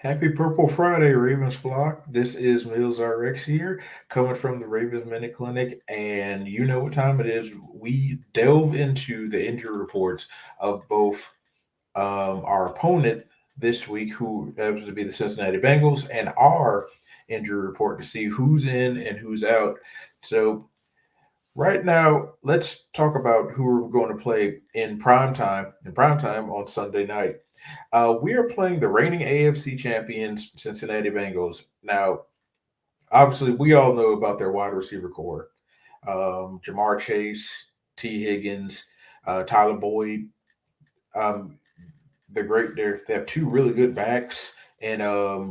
Happy Purple Friday, Ravens flock. This is Mills RX here, coming from the Ravens Minute Clinic, and you know what time it is. We delve into the injury reports of both our opponent this week, who happens to be the Cincinnati Bengals, and our injury report to see who's in and who's out. So, right now, let's talk about who we're going to play in prime time. In prime time on Sunday night. We are playing the reigning AFC champions, Cincinnati Bengals. Now, obviously, we all know about their wide receiver core: Jamar Chase, T. Higgins, Tyler Boyd. Um, they have two really good backs, and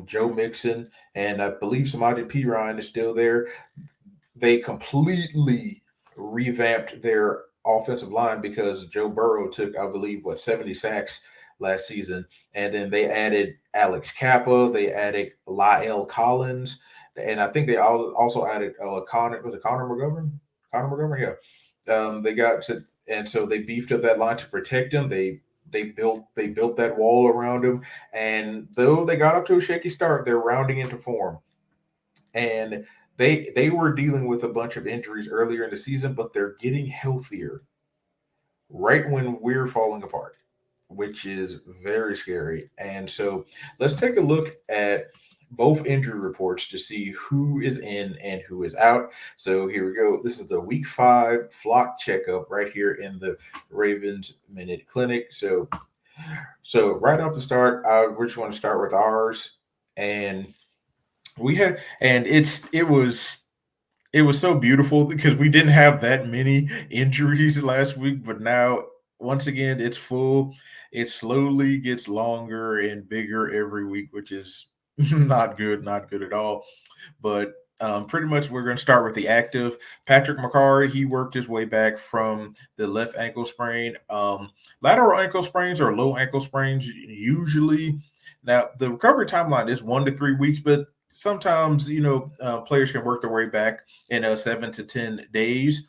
Joe Mixon, and I believe Samaje Perine is still there. They completely revamped their offensive line because Joe Burrow took, I believe, 70 sacks last season. And then they added Alex Kappa, they added Lyle Collins, and I think they also added Connor McGovern? Connor McGovern, yeah. They got to, and so they beefed up that line to protect him. They built that wall around him, and though they got off to a shaky start, they're rounding into form. And they were dealing with a bunch of injuries earlier in the season, but they're getting healthier right when we're falling apart, which is very scary. And so let's take a look at both injury reports to see who is in and who is out. So here we go. This is the week 5 flock checkup right here in the Ravens Minute Clinic. So right off the start, we just want to start with ours. And we had and it was so beautiful because we didn't have that many injuries last week, but now once again it's full. It slowly gets longer and bigger every week, which is not good at all. But pretty much we're going to start with the active. Patrick McCarry, he worked his way back from the left ankle sprain. Lateral ankle sprains or low ankle sprains usually. Now the recovery timeline is 1 to 3 weeks, but sometimes players can work their way back in 7 to 10 days.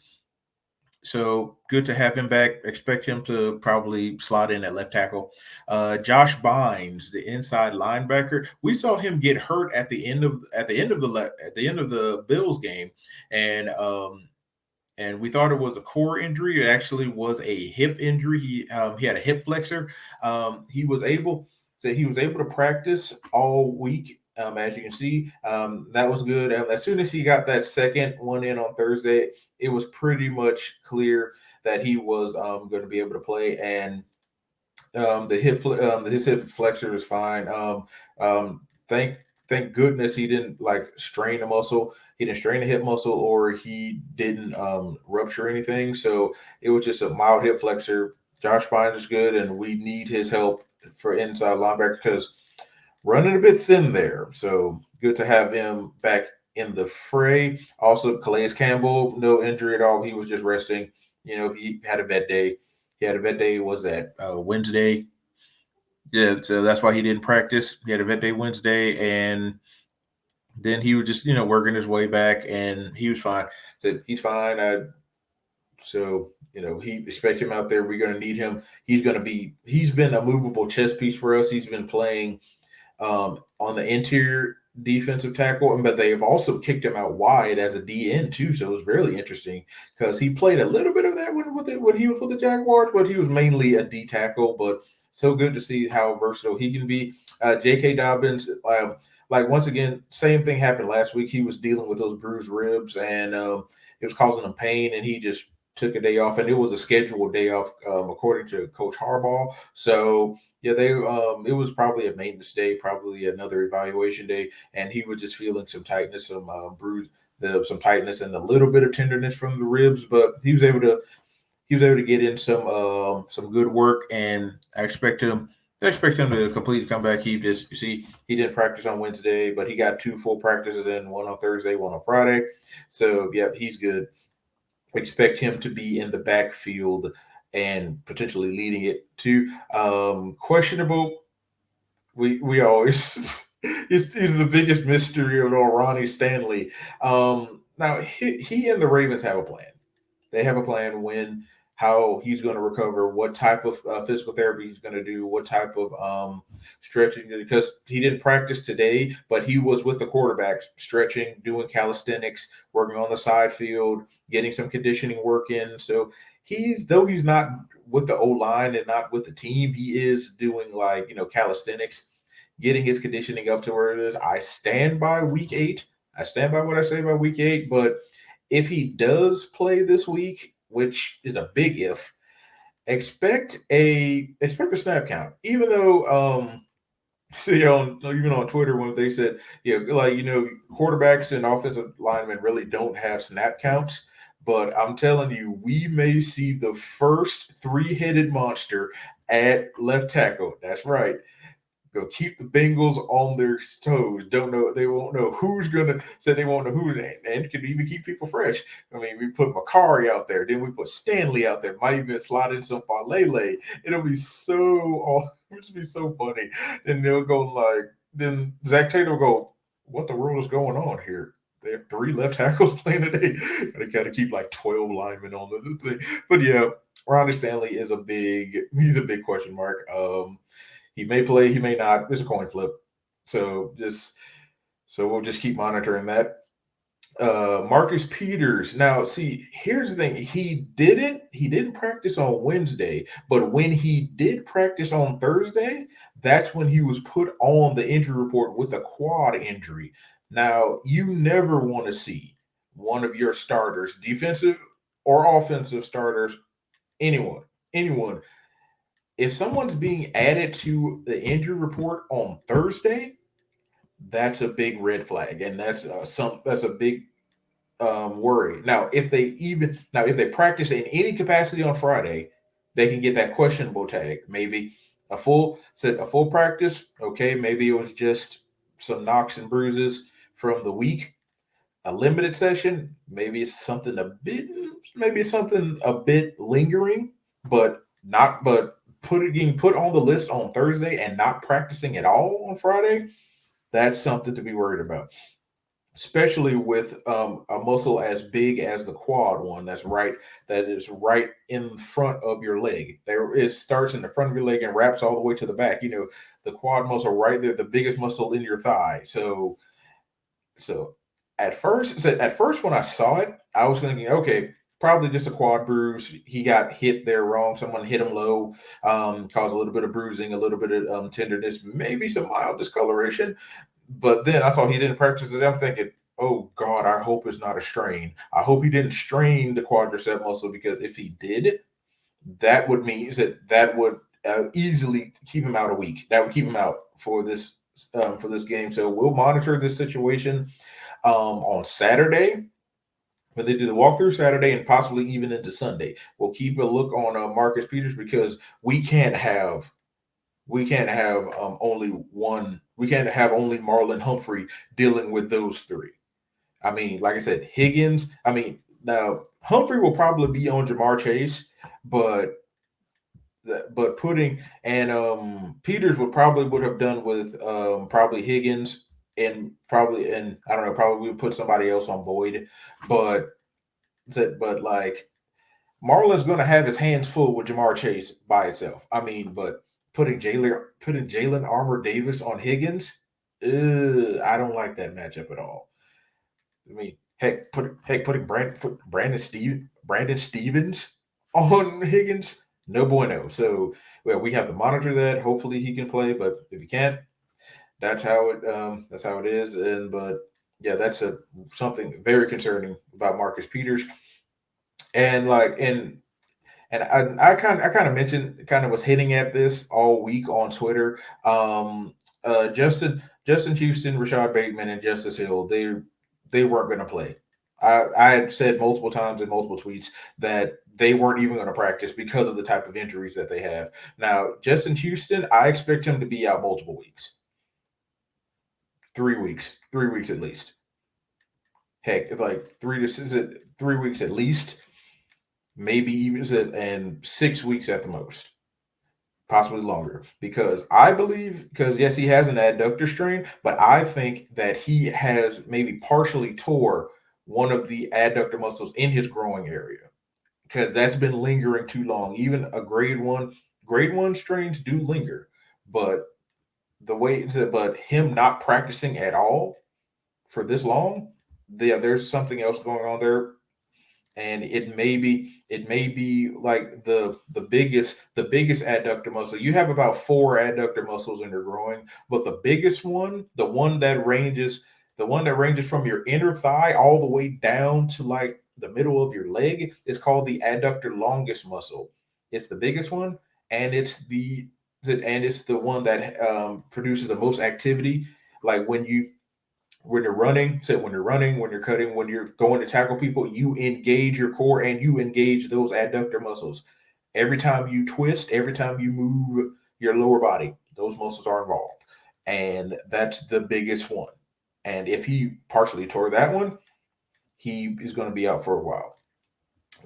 So good to have him back. Expect him to probably slot in at left tackle. Josh Bynes, the inside linebacker, we saw him get hurt at the end of the Bills game, and we thought it was a core injury. It actually was a hip injury. He had a hip flexor. He was able to practice all week. As you can see, that was good. As soon as he got that second one in on Thursday, it was pretty much clear that he was going to be able to play. And his hip flexor is fine. Thank goodness he didn't like strain a muscle. He didn't strain the hip muscle, or he didn't rupture anything. So it was just a mild hip flexor. Josh Bynes is good, and we need his help for inside linebacker because running a bit thin there. So good to have him back in the fray. Also, Calais Campbell, no injury at all. He was just resting. He had a vet day. He had a vet day. Was that Wednesday? Yeah, so that's why he didn't practice. He had a vet day Wednesday, and then he was just working his way back, and he was fine. Said he's fine. So he expect him out there. We're going to need him. He's been a movable chess piece for us. He's been playing on the interior defensive tackle, but they have also kicked him out wide as a DN too. So it was really interesting because he played a little bit of that when he was with the Jaguars, but he was mainly a D tackle. But so good to see how versatile he can be. J.K. Dobbins, like once again, same thing happened last week. He was dealing with those bruised ribs, and it was causing him pain, and he just took a day off, and it was a scheduled day off according to Coach Harbaugh. So yeah, it was probably a maintenance day, probably another evaluation day, and he was just feeling some tightness, some tightness, and a little bit of tenderness from the ribs, but he was able to get in some good work, and I expect him to completely come back. He didn't practice on Wednesday, but he got 2 full practices in, one on Thursday, one on Friday. So yeah, he's good. Expect him to be in the backfield and potentially leading it too. Questionable. We always he's the biggest mystery of all, Ronnie Stanley. Now he and the Ravens have a plan. They have a plan when how he's going to recover, what type of physical therapy he's going to do, what type of stretching, because he didn't practice today, but he was with the quarterbacks stretching, doing calisthenics, working on the side field, getting some conditioning work in. So though he's not with the O line and not with the team, he is doing like, calisthenics, getting his conditioning up to where it is. I stand by week 8. I stand by what I say about week 8, but if he does play this week, which is a big if, expect a snap count. Even though see on even on Twitter when they said, quarterbacks and offensive linemen really don't have snap counts. But I'm telling you, we may see the first 3-headed monster at left tackle. That's right. Go keep the Bengals on their toes. Don't know. They won't know who's gonna say they won't know who's and could even keep people fresh. I mean, we put Makari out there, then we put Stanley out there. Might even slide in some Falele. It'll be just be so funny. And they'll go then Zach Taylor will go, "What the world is going on here? They have 3 left tackles playing today. They got to keep like 12 linemen on the thing." But yeah, Ronnie Stanley is he's a big question mark. He may play, he may not. It's a coin flip. So we'll just keep monitoring that. Marcus Peters. Now, see, here's the thing. He didn't practice on Wednesday, but when he did practice on Thursday, that's when he was put on the injury report with a quad injury. Now, you never want to see one of your starters, defensive or offensive starters, anyone, if someone's being added to the injury report on Thursday, that's a big red flag, and that's a big worry. Now, if they practice in any capacity on Friday, they can get that questionable tag. Maybe a full practice. Okay, maybe it was just some knocks and bruises from the week. A limited session, maybe it's something a bit lingering, but getting put on the list on Thursday and not practicing at all on Friday, that's something to be worried about. Especially with a muscle as big as the quad one, that is right in front of your leg. It starts in the front of your leg and wraps all the way to the back. The quad muscle right there, the biggest muscle in your thigh. So at first when I saw it, I was thinking, okay, probably just a quad bruise. He got hit there wrong. Someone hit him low, caused a little bit of bruising, a little bit of tenderness, maybe some mild discoloration. But then I saw he didn't practice today. I'm thinking, oh God, I hope it's not a strain. I hope he didn't strain the quadricep muscle, because if he did, that would mean that would easily keep him out a week. That would keep him out for this game. So we'll monitor this situation on Saturday, when they do the walkthrough Saturday and possibly even into Sunday. We'll keep a look on Marcus Peters, because we can't have only one. We can't have only Marlon Humphrey dealing with those 3. I mean, like I said, Higgins. I mean, now Humphrey will probably be on Jamar Chase, but Peters would have done with probably Higgins, and I don't know, probably we would put somebody else on Boyd, but like Marlon's going to have his hands full with Jamar Chase by itself. I mean, but putting Jalen Armour Davis on Higgins, I don't like that matchup at all. I mean, putting Brandon Stevens on Higgins, no bueno. So, well, we have to monitor that. Hopefully, he can play, but if he can't, that's how it is. But yeah, that's something very concerning about Marcus Peters. And I kind of mentioned, kind of was hitting at this all week on Twitter. Justin Houston, Rashad Bateman, and Justice Hill, they weren't going to play. I had said multiple times in multiple tweets that they weren't even going to practice because of the type of injuries that they have. Now, Justin Houston, I expect him to be out multiple weeks. 3 weeks at least. Heck, it's like 3 weeks at least, maybe even, and 6 weeks at the most, possibly longer. Because yes, he has an adductor strain, but I think that he has maybe partially tore one of the adductor muscles in his growing area. because that's been lingering too long. Even a grade one strains do linger, but but him not practicing at all for this long, there's something else going on there, and it may be like the biggest adductor muscle. You have about four adductor muscles in your groin, but the biggest one, the one that ranges from your inner thigh all the way down to like the middle of your leg, is called the adductor longus muscle. It's the biggest one, and it's the one that produces the most activity. Like when you're cutting, when you're going to tackle people, you engage your core and you engage those adductor muscles. Every time you twist, every time you move your lower body, those muscles are involved. And that's the biggest one. And if he partially tore that one, he is going to be out for a while.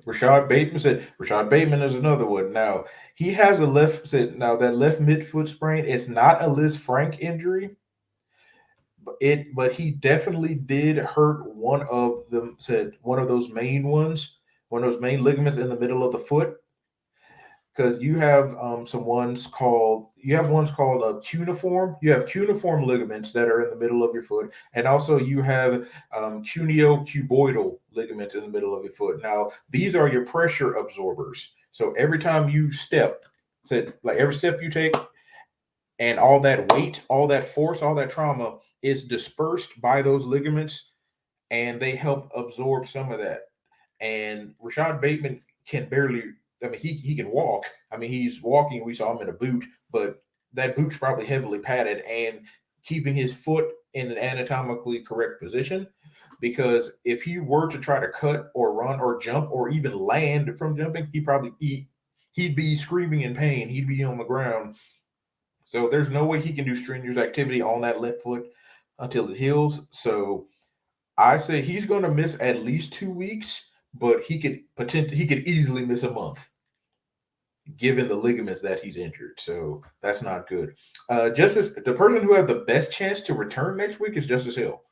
Rashad Bateman is another one. Now, he has that left midfoot sprain. It's not a Liz Frank injury, but he definitely did hurt one of those main ones, one of those main ligaments in the middle of the foot, because you have ones called cuneiform. You have cuneiform ligaments that are in the middle of your foot, and also you have cuneo-cuboidal ligaments in the middle of your foot. Now these are your pressure absorbers. So every time you step, like every step you take, and all that weight, all that force, all that trauma is dispersed by those ligaments, and they help absorb some of that. And Rashad Bateman can barely, I mean, he can walk. I mean, he's walking. We saw him in a boot, but that boot's probably heavily padded and keeping his foot in an anatomically correct position. Because if he were to try to cut or run or jump or even land from jumping, he'd be screaming in pain. He'd be on the ground. So there's no way he can do strenuous activity on that left foot until it heals. So I say he's going to miss at least 2 weeks, but he could easily miss a month given the ligaments that he's injured. So that's not good. Justice, the person who has the best chance to return next week is Justice Hill.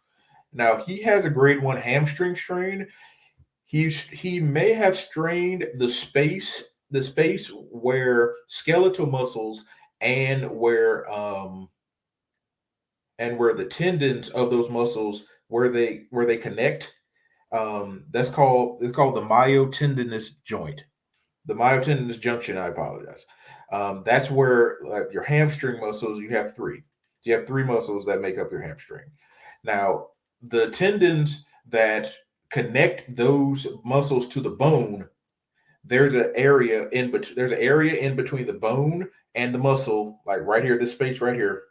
Now he has a grade one hamstring strain. He may have strained the space where skeletal muscles and where the tendons of those muscles where they connect. It's called the myotendinous joint, the myotendinous junction. I apologize. That's where, like, your hamstring muscles. You have three muscles that make up your hamstring. Now, the tendons that connect those muscles to the bone, there's an area in between the bone and the muscle, like right here, this space right here.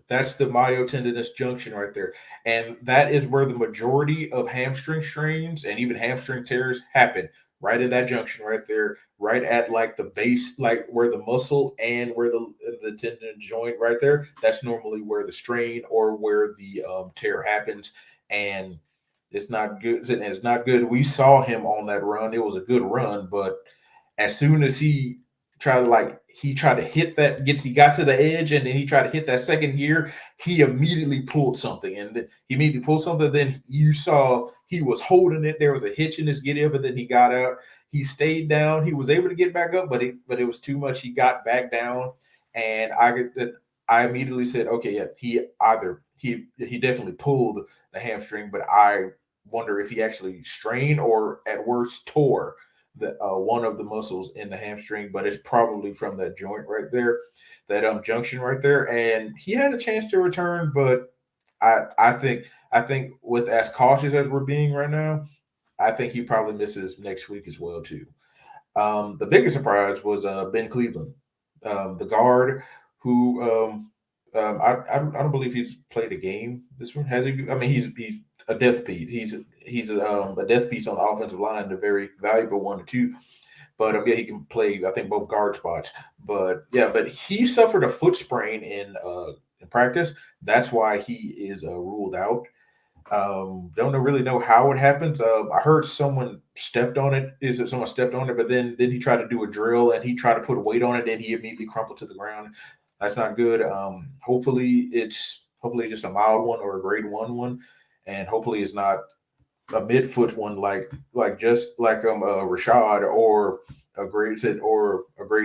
That's the myotendinous junction right there. And that is where the majority of hamstring strains and even hamstring tears happen, right in that junction right there, right at like the base, like where the muscle and where the tendon joint right there. That's normally where the strain or where the tear happens. And it's not good. And it's not good. We saw him on that run. It was a good run, but as soon as he tried to hit that gets he got to the edge, and then he tried to hit that second gear, he immediately pulled something. And he immediately pulled something. Then you saw he was holding it. There was a hitch in his get up, but then he got out. He stayed down. He was able to get back up, but it was too much. He got back down, and I immediately said, okay, yeah, he definitely pulled the hamstring, but I wonder if he actually strained or at worst tore the one of the muscles in the hamstring, but it's probably from that joint right there, that junction right there. And he has a chance to return, but I think with as cautious as we're being right now, I think he probably misses next week as well too. The biggest surprise was Ben Cleveland, the guard who I don't believe he's played a game this one. Has he? I mean, he's a death piece. He's a death piece on the offensive line, a very valuable one too. But yeah, he can play, I think, both guard spots. But yeah, but he suffered a foot sprain in practice. That's why he is ruled out. Don't really know how it happens. I heard someone stepped on it. Is it someone stepped on it? But then he tried to do a drill and he tried to put a weight on it, and he immediately crumpled to the ground. That's not good. Hopefully it's just a mild one or a grade one, and hopefully it's not a midfoot one, just like Rashad, or a grade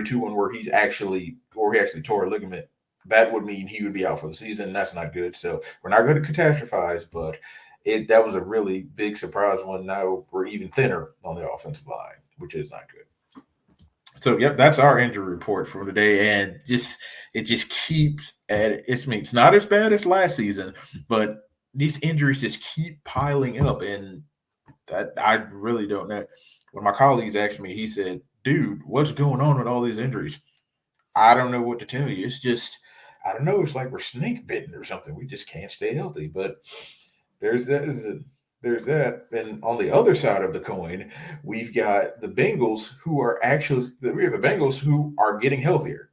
two one where he actually tore a ligament. That would mean he would be out for the season. That's not good. So we're not going to catastrophize, but that was a really big surprise one. Now we're even thinner on the offensive line, which is not good. So yep, that's our injury report from today, and it just keeps at it's I mean it's not as bad as last season, but these injuries just keep piling up, and that I really don't know. When my colleagues asked me, he said, "Dude, what's going on with all these injuries?" I don't know what to tell you. It's just I don't know. It's like we're snake bitten or something. We just can't stay healthy. But there's that. There's that. And on the other side of the coin, we've got the Bengals who are actually we have the Bengals who are getting healthier.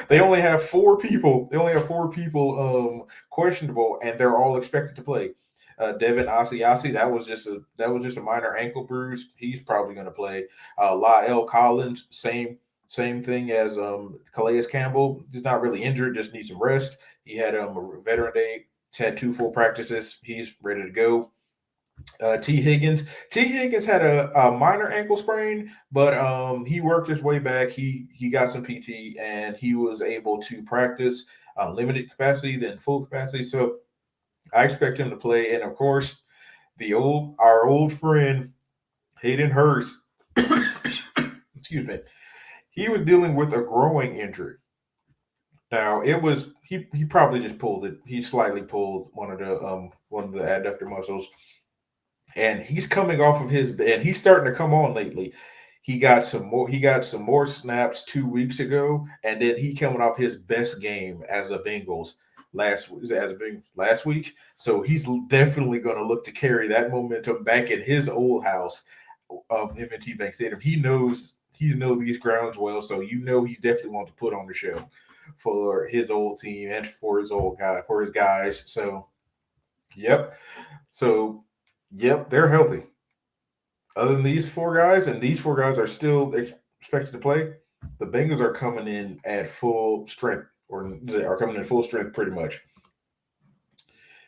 They only have four people. They only have four people questionable, and they're all expected to play. Devin Asiasi, that was just a minor ankle bruise. He's probably going to play. La'el Collins, same thing as Calais Campbell. He's not really injured, just needs some rest. He had a veteran day. Had two full practices. He's ready to go. T. Higgins. T. Higgins had a minor ankle sprain, but he worked his way back. He got some PT and he was able to practice limited capacity, then full capacity. So I expect him to play. And of course, our old friend Hayden Hurst. Excuse me. He was dealing with a growing injury. Now it was he probably just pulled it. He slightly pulled one of the adductor muscles, and he's coming off of his and he's starting to come on lately. He got some more snaps 2 weeks ago, and then he coming off his best game as a Bengals last week. So he's definitely going to look to carry that momentum back in his old house of M&T Bank Stadium. He knows these grounds well, so he definitely wants to put on the show for his old team and for his guys. So yep. So yep, they're healthy. Other than these four guys, and these four guys are still expected to play, the Bengals are coming in at full strength, or they are coming in full strength pretty much.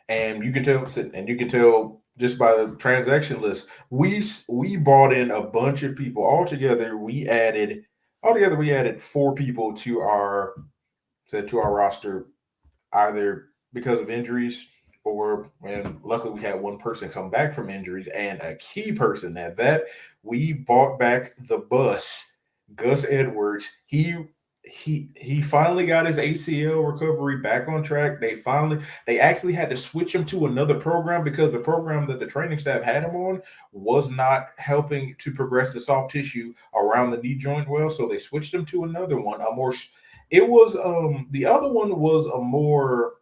And you can tell just by the transaction list, we bought in a bunch of people. Altogether we added four people to our roster, either because of injuries or, and luckily we had one person come back from injuries, and a key person at that. We bought back the bus, Gus Edwards. He finally got his ACL recovery back on track. They actually had to switch him to another program because the program that the training staff had him on was not helping to progress the soft tissue around the knee joint well. So they switched him to another one, a more it was the other one was a more,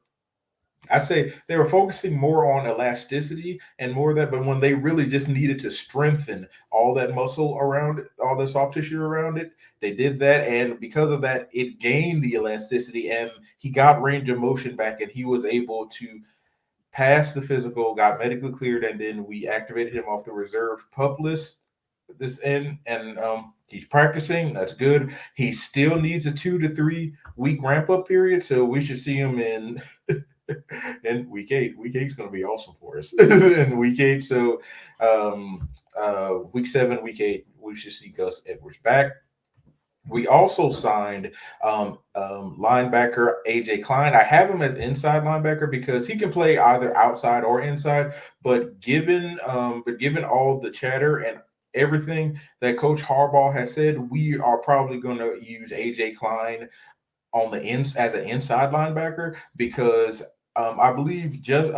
I'd say they were focusing more on elasticity and more of that, but when they really just needed to strengthen all that muscle around it, all the soft tissue around it, they did that. And because of that, it gained the elasticity and he got range of motion back, and he was able to pass the physical, got medically cleared, and then we activated him off the reserve pup list this end, and he's practicing. That's good. He still needs a 2 to 3 week ramp up period, so we should see him in in week 8. Week 8 is going to be awesome for us in week 8. So week 7, week 8, we should see Gus Edwards back. We also signed linebacker AJ Klein. I have him as inside linebacker because he can play either outside or inside. But given all the chatter and everything that Coach Harbaugh has said, we are probably going to use AJ Klein on the ends as an inside linebacker because I believe just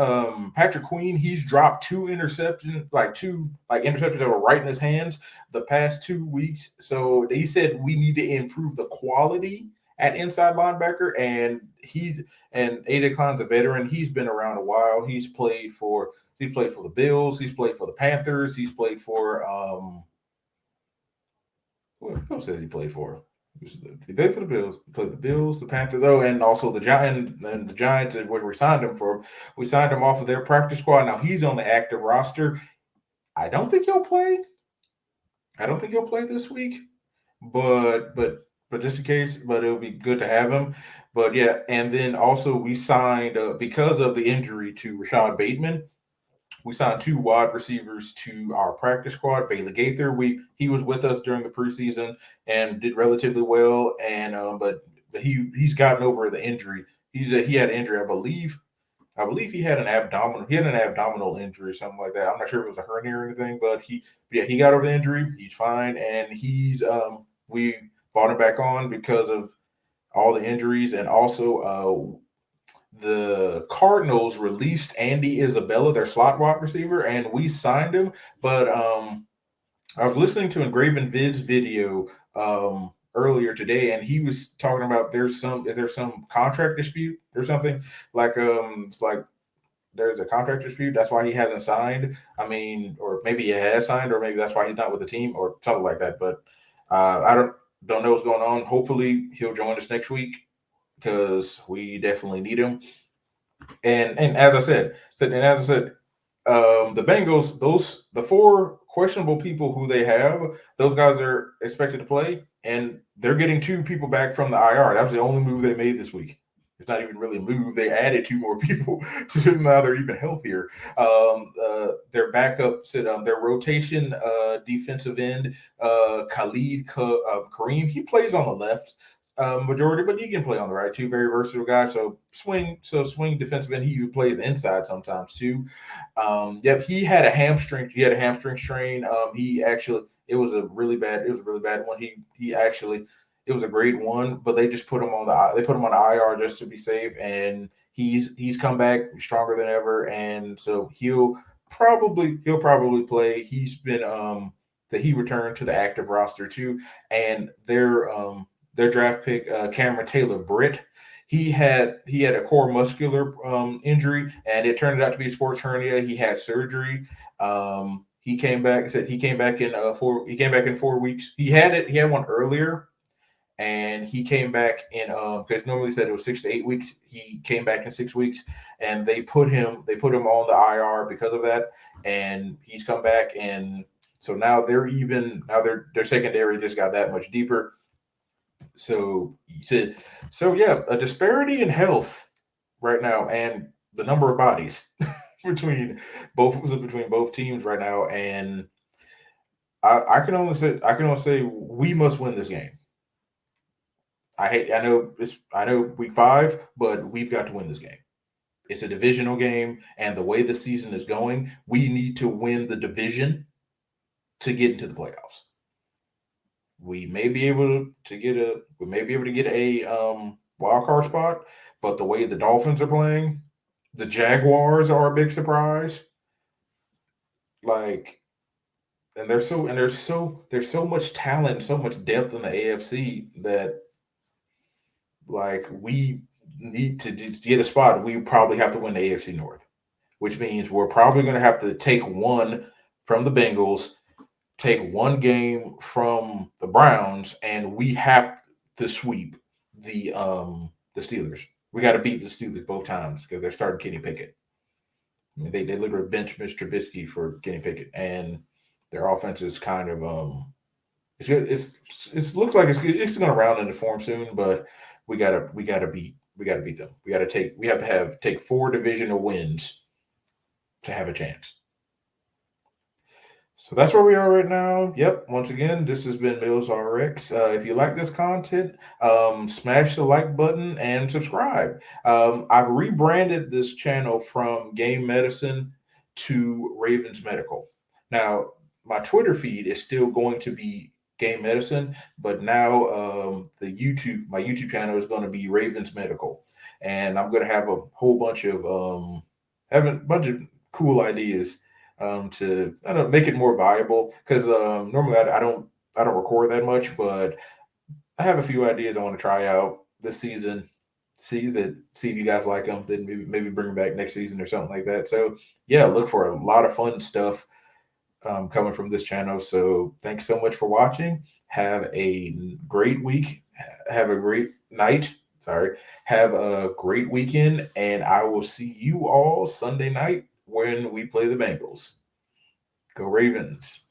Patrick Queen, he's dropped two interceptions that were right in his hands the past 2 weeks. So he said we need to improve the quality at inside linebacker, and AJ Klein's a veteran. He's been around a while. He played for the Bills. He's played for the Panthers. He's played for who else has he played for? He played for the Bills. He played the Bills, the Panthers, and also the Giants. And the Giants is what we signed him for. We signed him off of their practice squad. Now he's on the active roster. I don't think he'll play. This week, but just in case. But it'll be good to have him. But yeah, and then also we signed because of the injury to Rashad Bateman. We signed two wide receivers to our practice squad. Bailey Gaither, he was with us during the preseason and did relatively well, and but he's gotten over the injury. He had an injury, I believe. I believe he had an abdominal injury, something like that. I'm not sure if it was a hernia or anything, but he got over the injury. He's fine, and we brought him back on because of all the injuries, and also the Cardinals released Andy Isabella, their slot wide receiver, and we signed him. But I was listening to Engraven Vid's video earlier today, and he was talking about is there some contract dispute or something, like it's like there's a contract dispute. That's why he hasn't signed. I mean, or maybe he has signed, or maybe that's why he's not with the team, or something like that. But I don't know what's going on. Hopefully, he'll join us next week because we definitely need him. And as I said, the Bengals, the four questionable people who they have, those guys are expected to play, and they're getting two people back from the IR. That was the only move they made this week. It's not even really a move. They added two more people to now they're even healthier. Their backup said their rotation defensive end, Khalid Kareem, he plays on the left majority, but he can play on the right too. Very versatile guy. So swing defensive end. He plays inside sometimes too. Yep, he had a hamstring. He had a hamstring strain. He actually it was a really bad one. He actually it was a grade 1, but they just put him on the IR just to be safe, and he's come back stronger than ever, and so he'll probably play. He's been he returned to the active roster too, and their draft pick Cameron Taylor Britt. He had a core muscular injury, and it turned out to be a sports hernia. He had surgery. He came back. Said he came back in 4 weeks. He had one earlier, and he came back in because normally said it was 6 to 8 weeks. He came back in 6 weeks, and they put him on the IR because of that, and he's come back, and so now their secondary just got that much deeper. So yeah, a disparity in health right now, and the number of bodies between both teams right now, and I can only say we must win this game. I know week 5, but we've got to win this game. It's a divisional game, and the way the season is going, we need to win the division to get into the playoffs. We may be able to get a wild card spot, but the way the Dolphins are playing, the Jaguars are a big surprise. Like, and there's so much talent, so much depth in the AFC that like we need to get a spot. We probably have to win the AFC North, which means we're probably going to have to take one from the Bengals, take one game from the Browns, and we have to sweep the Steelers. We got to beat the Steelers both times because they're starting Kenny Pickett. I mean, they literally bench Mr. Trubisky for Kenny Pickett, and their offense is kind of it's good. It looks like it's going to round into form soon, but we gotta beat them. We have to take 4 divisional wins to have a chance. So that's where we are right now. Yep. Once again, this has been Mills RX. If you like this content, smash the like button and subscribe. I've rebranded this channel from Game Medicine to Ravens Medical. Now, my Twitter feed is still going to be Game Medicine, but now my YouTube channel is going to be Ravens Medical, and I'm going to have a whole bunch of cool ideas to make it more viable, because normally I don't record that much, but I have a few ideas I want to try out this season. See if you guys like them, then maybe bring them back next season or something like that. So yeah, look for a lot of fun stuff coming from this channel. So thanks so much for watching. Have a great week. Have a great night. Sorry. Have a great weekend, and I will see you all Sunday night when we play the Bengals. Go Ravens.